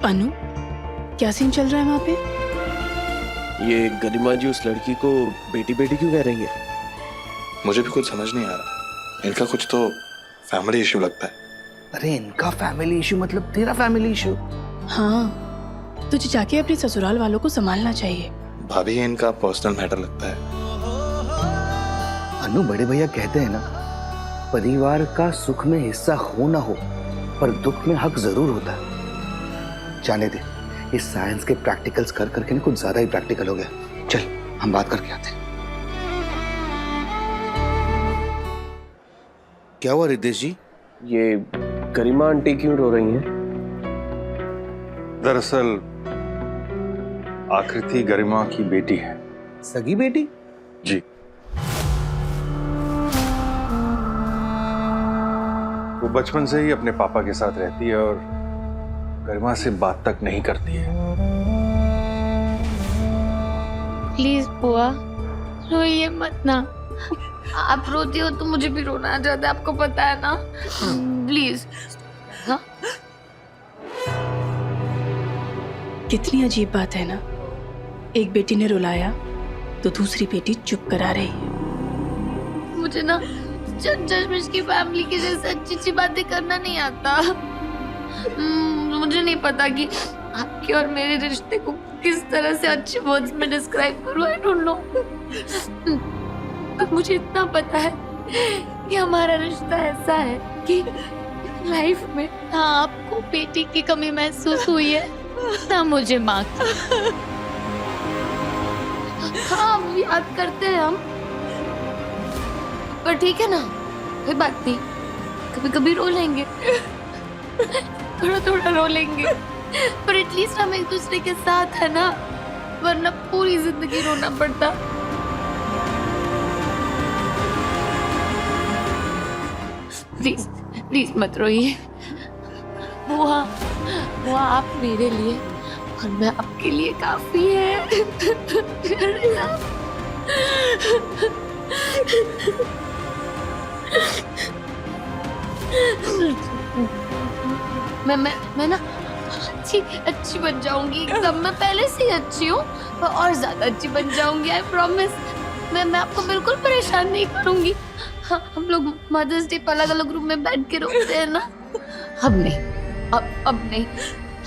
अनु, क्या सीन चल रहा है वहाँ पे? ये गरिमा जी उस लड़की को बेटी बेटी क्यों कह रही है? मुझे भी कुछ समझ नहीं आ रहा। इनका कुछ तो फैमिली इशू लगता है। अरे इनका फैमिली इशू मतलब तेरा फैमिली इशू? हाँ, तुझे जाके अपने ससुराल वालों को संभालना चाहिए। भाभी इनका पर्सनल मैटर लगता है। अनु, बड़े भैया कहते हैं ना, परिवार का सुख में हिस्सा हो ना हो पर दुख में हक जरूर होता है। जाने दे, इस साइंस के प्रैक्टिकल्स कर करके ना कुछ ज्यादा ही प्रैक्टिकल हो गया। चल हम बात करके आते हैं। क्या हुआ रितेश जी? ये गरिमा आंटी क्यों रो रही हैं? दरअसल आकृति गरिमा की बेटी है। सगी बेटी? जी। वो बचपन से ही अपने पापा के साथ रहती है और गरिमा से बात तक नहीं करती है। प्लीज बुआ, रोइए मत ना। आप रोती हो तो मुझे भी रोना आ जाता है, आपको पता है ना। प्लीज। हाँ? कितनी अजीब बात है ना, एक बेटी ने रुलाया तो दूसरी बेटी चुप करा रही है। मुझे ना जजमिश की फैमिली की जैसे अच्छी अच्छी बातें करना नहीं आता। मुझे नहीं पता कि आपके और मेरे रिश्ते को किस तरह से अच्छे वर्ड्स में डिस्क्राइब करूं। I don't know. पर मुझे इतना पता है कि हमारा रिश्ता ऐसा है कि लाइफ में ना आपको बेटी की कमी महसूस हुई है ना मुझे माँ की। हाँ, याद करते हैं हम, पर ठीक है ना, कोई बात नहीं। कभी कभी रो लेंगे, थोड़ा थोड़ा रो लेंगे, पर एटलीस्ट हम एक दूसरे के साथ है ना, वरना पूरी जिंदगी रोना पड़ता। प्लीज प्लीज मत रोइए बुआ। बुआ, आप मेरे लिए और मैं आपके लिए काफी है। मैं ना अच्छी बन जाऊंगी एकदम। मैं पहले से ही अच्छी हूँ, और ज्यादा अच्छी बन जाऊंगी। I promise. मैं आपको बिल्कुल परेशान नहीं करूंगी। हाँ, हम लोग मदर्स डे पर अलग अलग रूम में बैठ के रोते हैं ना। अब नहीं, अब नहीं।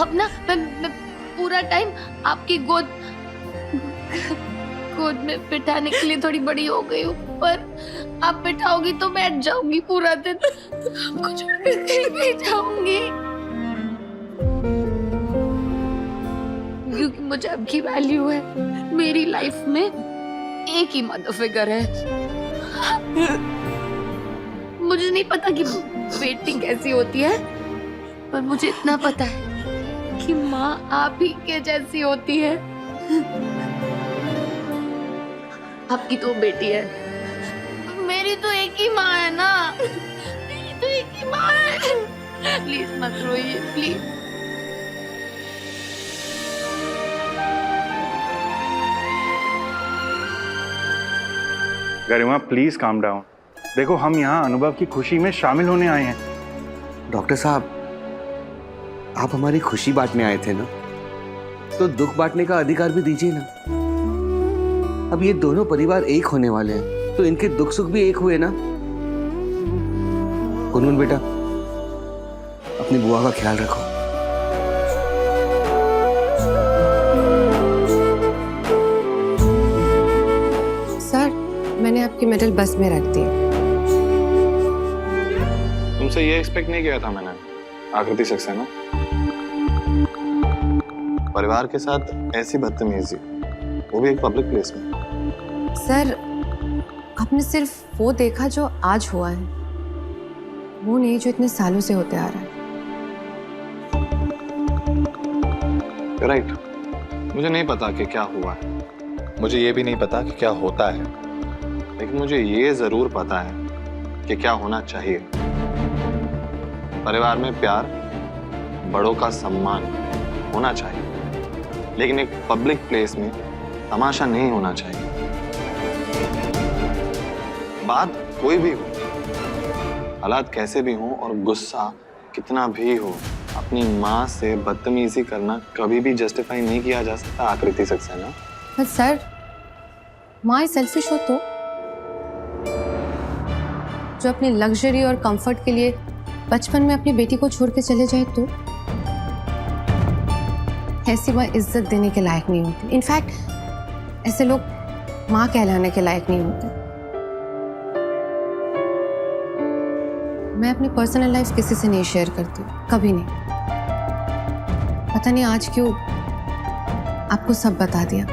अब ना मैं पूरा टाइम आपकी गोद में बिठाने के लिए थोड़ी बड़ी हो गई हूँ, पर आप बिठाओगी तो बैठ जाऊंगी पूरा दिन। आपको छोड़ कर कहीं नहीं जाऊंगी, क्योंकि मुझे आपकी वैल्यू है। मेरी लाइफ में एक ही मदर फिगर है। मुझे नहीं पता कि बेटी कैसी होती है, पर मुझे इतना पता है कि माँ आप ही के जैसी होती है। आपकी तो बेटी है, मेरी तो एक ही माँ है ना। मेरी तो एक ही माँ है। प्लीज मत रोइए, please. Garima please calm down. देखो, हम यहाँ अनुभव की खुशी में शामिल होने आए हैं। डॉक्टर साहब, आप हमारी खुशी बांटने आए थे ना, तो दुख बांटने का अधिकार भी दीजिए ना। अब ये दोनों परिवार एक होने वाले हैं, तो इनके दुख सुख भी एक हुए ना। गुनगुन बेटा, अपनी बुआ का ख्याल रखो। सर, मैंने आपकी मेडल बस में रख दी। तुमसे ये एक्सपेक्ट नहीं किया था मैंने, आकृति सक्सेना। परिवार के साथ ऐसी बदतमीजी, वो भी एक पब्लिक प्लेस में। सर, आपने सिर्फ वो देखा जो आज हुआ है, वो नहीं जो इतने सालों से होते आ रहा है। राइट। मुझे नहीं पता कि क्या हुआ है, मुझे ये भी नहीं पता कि क्या होता है, लेकिन मुझे ये जरूर पता है कि क्या होना चाहिए। परिवार में प्यार, बड़ों का सम्मान होना चाहिए, लेकिन एक पब्लिक प्लेस में तमाशा नहीं होना चाहिए। बात कोई भी हो, हालात कैसे भी हो और गुस्सा कितना भी हो, अपनी माँ से बदतमीजी करना कभी भी जस्टिफाई नहीं किया जा सकता आकृति सक्सेना। पर सर, माँ सेल्फिश हो तो जो अपनी लग्जरी और कंफर्ट के लिए बचपन में अपनी बेटी को छोड़ के चले जाए तो ऐसी माँ इज्जत देने के लायक नहीं होती। इनफैक्ट ऐसे लोग माँ कहलाने के लायक नहीं होते। मैं अपनी पर्सनल लाइफ किसी से नहीं शेयर करती, कभी नहीं। पता नहीं आज क्यों आपको सब बता दिया।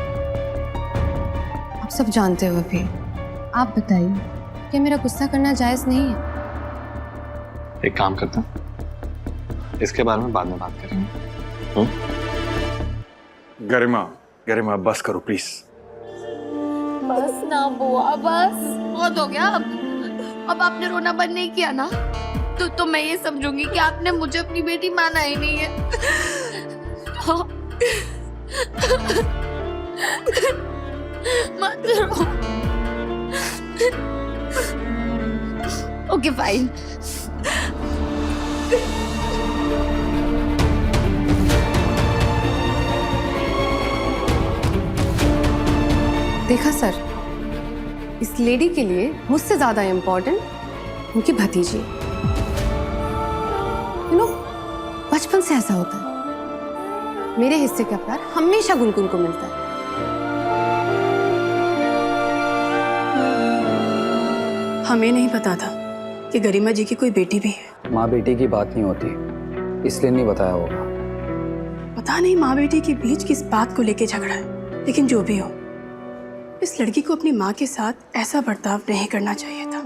आप सब जानते हो भी। आप बताइए कि मेरा गुस्सा करना जायज नहीं है? एक काम करते हैं, इसके बारे में बाद में बात करेंगे। गरिमा बस करो प्लीज। बस ना बुआ, बस बहुत हो गया। अब आपने रोना बंद नहीं किया ना, तो मैं ये समझूंगी कि आपने मुझे अपनी बेटी माना ही नहीं है। मत रो। Okay fine. देखा सर, इस लेडी के लिए मुझसे ज्यादा इम्पोर्टेंट उनकी भतीजी। यू नो, बचपन से ऐसा होता है। मेरे हिस्से का प्यार हमेशा गुनगुन को मिलता है। हमें नहीं पता था कि गरिमा जी की कोई बेटी भी है। माँ बेटी की बात नहीं होती, इसलिए नहीं बताया होगा। पता नहीं माँ बेटी के बीच किस बात को लेके झगड़ा है, लेकिन जो भी हो, इस लड़की को अपनी माँ के साथ ऐसा बर्ताव नहीं करना चाहिए था।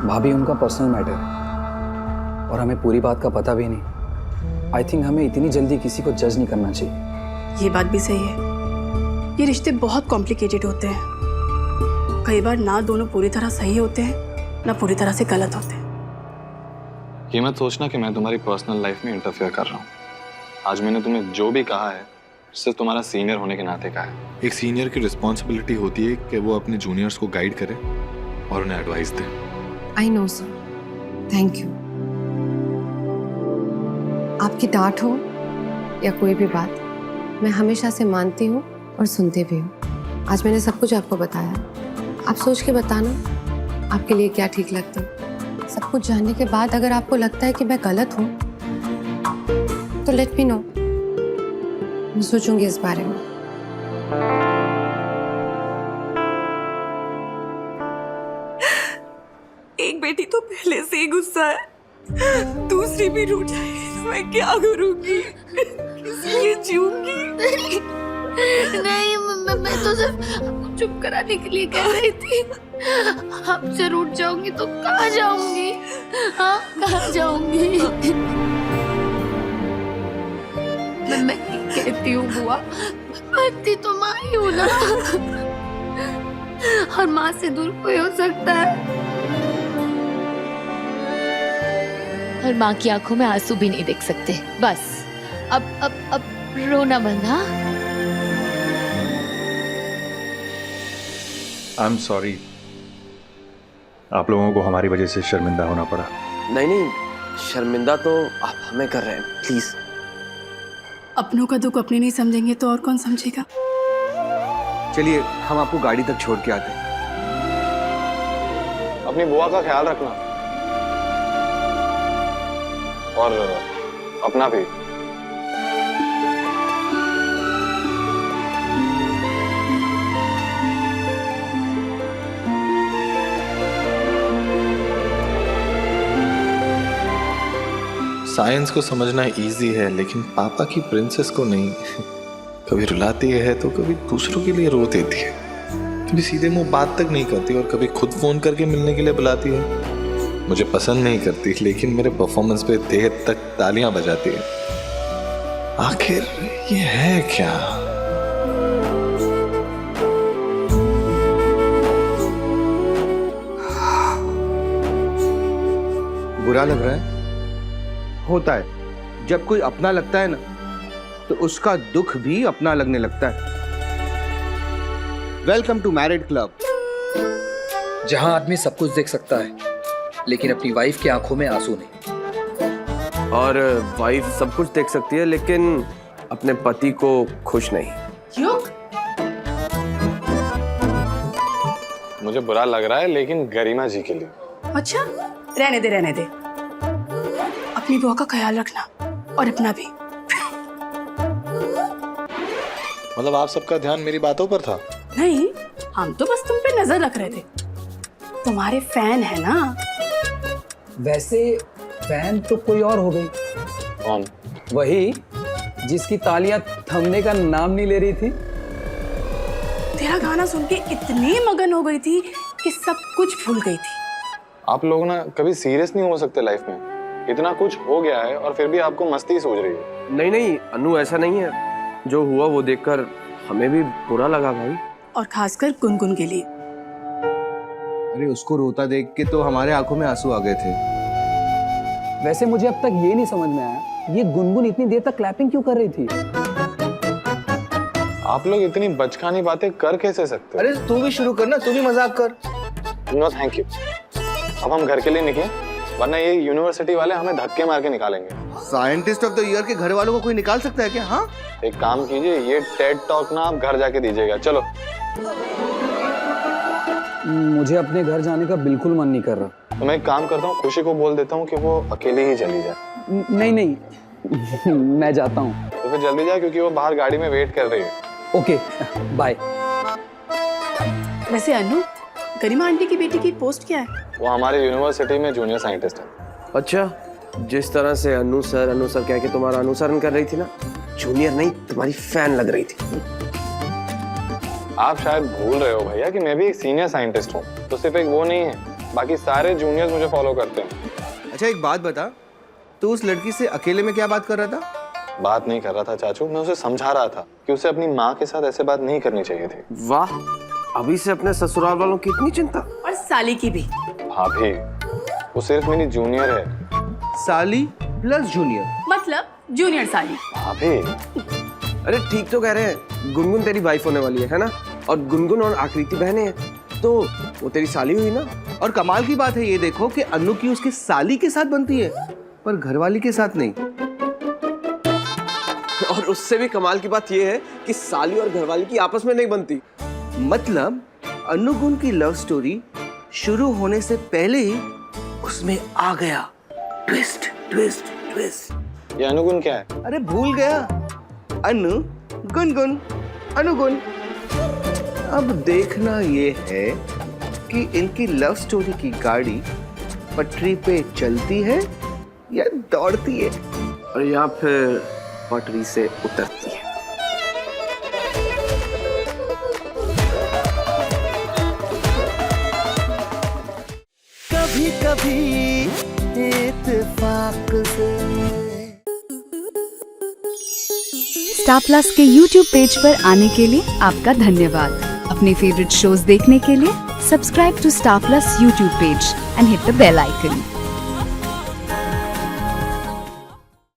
भाभी, उनका पर्सनल मैटर है और हमें पूरी बात का पता भी नहीं। आई थिंक हमें इतनी जल्दी किसी को जज नहीं करना चाहिए। ये बात भी सही है। ये रिश्ते बहुत कॉम्प्लिकेटेड होते हैं। कई बार ना दोनों पूरी तरह सही होते हैं, ना पूरी तरह से गलत होते हैं। ये मत सोचना कि मैं तुम्हारी पर्सनल लाइफ में इंटरफेयर कर रहा हूँ। आज मैंने तुम्हें जो भी कहा है सिर्फ तुम्हारा सीनियर होने के नाते कहा है। एक सीनियर की रिस्पॉन्सिबिलिटी होती है कि वो अपने जूनियर्स को गाइड करे और उन्हें advice they. I know sir, thank you. आपकी डांट हो या कोई भी बात, मैं हमेशा से मानती हूँ और सुनती भी हूँ। आज मैंने सब कुछ आपको बताया। आप सोच के बताना आपके लिए क्या ठीक लगता है। सब कुछ जानने के बाद अगर आपको लगता है कि मैं गलत हूँ तो लेट मी नो, मैं सोचूंगी इस बारे में। एक बेटी तो पहले से ही गुस्सा है, दूसरी भी रूठ जाएगी तो मैं क्या करूंगी? किस लिए जीऊंगी? नहीं, मैं तो सिर्फ आपको चुप कराने के लिए कह रही थी। आपसे रूठ जाऊंगी तो कहाँ जाऊंगी? हाँ, कहाँ जाऊंगी? मैं कहती हूँ बुआ, बनती तो माँ ही हूँ ना, और माँ से दूर कोई हो सकता है? और माँ की आंखों में आंसू भी नहीं देख सकते। बस अब रोना बंद। हाँ, आई एम सॉरी, आप लोगों को हमारी वजह से शर्मिंदा होना पड़ा। नहीं, शर्मिंदा तो आप हमें कर रहे हैं, प्लीज। अपनों का दुख अपने नहीं समझेंगे तो और कौन समझेगा? चलिए हम आपको गाड़ी तक छोड़ के आते हैं। अपनी बुआ का ख्याल रखना और अपना भी। साइंस को समझना इजी है, लेकिन पापा की प्रिंसेस को नहीं। कभी रुलाती है तो कभी दूसरों के लिए रो देती है, कभी सीधे मुंह बात तक नहीं करती और कभी खुद फोन करके मिलने के लिए बुलाती है। मुझे पसंद नहीं करती लेकिन मेरे परफॉर्मेंस पे देर तक तालियां बजाती है। आखिर ये है क्या? बुरा लग रहा है? होता है। जब कोई अपना लगता है ना तो उसका दुख भी अपना लगने लगता है। वेलकम टू मैरिड क्लब, जहां आदमी सब कुछ देख सकता है लेकिन अपनी वाइफ की आंखों में आंसू नहीं। और वाइफ सब कुछ देख सकती है लेकिन अपने पति को खुश नहीं। क्यों? मुझे बुरा लग रहा है लेकिन गरिमा जी के लिए। अच्छा, रहने दे रहने दे। अपनी बुआ का ख्याल रखना और अपना भी। मतलब आप सबका ध्यान मेरी बातों पर था? नहीं, हम तो बस तुम पे नजर रख रहे थे। तुम्हारे फैन है ना। वैसे फैन तो कोई और हो गई। कौन? वही जिसकी तालियां थमने का नाम नहीं ले रही थी। तेरा गाना सुन के इतनी मगन हो गई थी कि सब कुछ भूल गई थी। आप लोग ना कभी सीरियस नहीं हो सकते लाइफ में। इतना कुछ हो गया है और फिर भी आपको मस्ती सूझ रही है। नहीं नहीं अनु, ऐसा नहीं है। जो हुआ वो देखकर हमें भी बुरा लगा भाई, और खासकर गुनगुन के लिए। अरे उसको रोता देख के तो हमारे आंखों में आंसू आ गए थे। वैसे मुझे अब तक ये नहीं समझ में आया, ये गुनगुन इतनी देर तक क्लैपिंग क्यों कर रही थी? आप लोग इतनी बचकानी बातें कर कैसे सकते हो? अरे तू भी शुरू कर ना, तू भी मजाक कर। No thank you. अब हम घर के लिए निकले, वरना ये यूनिवर्सिटी वाले हमें धक्के मार के निकालेंगे। साइंटिस्ट ऑफ द ईयर के घर वालों को कोई निकाल सकता है क्या? हाँ, एक काम कीजिए, ये टेड टॉक ना आप घर जाके दीजिएगा। चलो। मुझे अपने घर जाने का बिल्कुल मन नहीं कर रहा। तो मैं एक काम करता हूँ, खुशी को बोल देता हूँ कि वो अकेली ही चली जाए। नहीं नहीं मैं जाता हूँ। तो फिर जल्दी जाए क्योंकि वो बाहर गाड़ी में वेट कर रही है। Okay bye. वैसे अनु, गरिमा आंटी की बेटी की पोस्ट क्या है? वो हमारे यूनिवर्सिटी में जूनियर साइंटिस्ट है। अच्छा, जिस तरह से अनु सर कह के तुम्हारा अनुसरण कर रही थी ना, जूनियर नहीं तुम्हारी फैन लग रही थी। आप शायद भूल रहे हो भैया कि मैं भी एक सीनियर साइंटिस्ट हूँ। तो सिर्फ एक वो नहीं है, बाकी सारे जूनियर्स मुझे फॉलो करते हैं। अच्छा एक बात बता, तू उस लड़की से अकेले में क्या बात कर रहा था? बात नहीं कर रहा था चाचू, मैं उसे समझा रहा था कि उसे अपनी माँ के साथ ऐसे बात नहीं करनी चाहिए थी। वाह, अभी से अपने ससुराल वालों की इतनी चिंता। और साली की भी। भाभी, वो सिर्फ मेरी जूनियर है। साली प्लस जूनियर मतलब जूनियर साली। भाभी, अरे ठीक तो कह रहे हैं, गुनगुन तेरी वाइफ होने वाली है ना? और गुनगुन और आकृति बहनें हैं, तो वो तेरी साली हुई ना। और कमाल की बात है ये देखो कि अनु की उसके साली के साथ बनती है पर घरवाली के साथ नहीं। और उससे भी कमाल की बात ये है कि साली और घरवाली की आपस में नहीं बनती। मतलब अनु गुन की लव स्टोरी शुरू होने से पहले ही उसमें आ गया ट्विस्ट ट्विस्ट ट्विस्ट। ये अनुगुण क्या है? अरे भूल गया, अनु गुनगुन अनुगुण। अब देखना ये है कि इनकी लव स्टोरी की गाड़ी पटरी पे चलती है या दौड़ती है, और या फिर पटरी से उतरती है। कभी कभी इत्तेफाक से। स्टार प्लस के YouTube पेज पर आने के लिए आपका धन्यवाद। अपने फेवरेट शोज देखने के लिए subscribe to Star Plus YouTube page and hit the bell icon.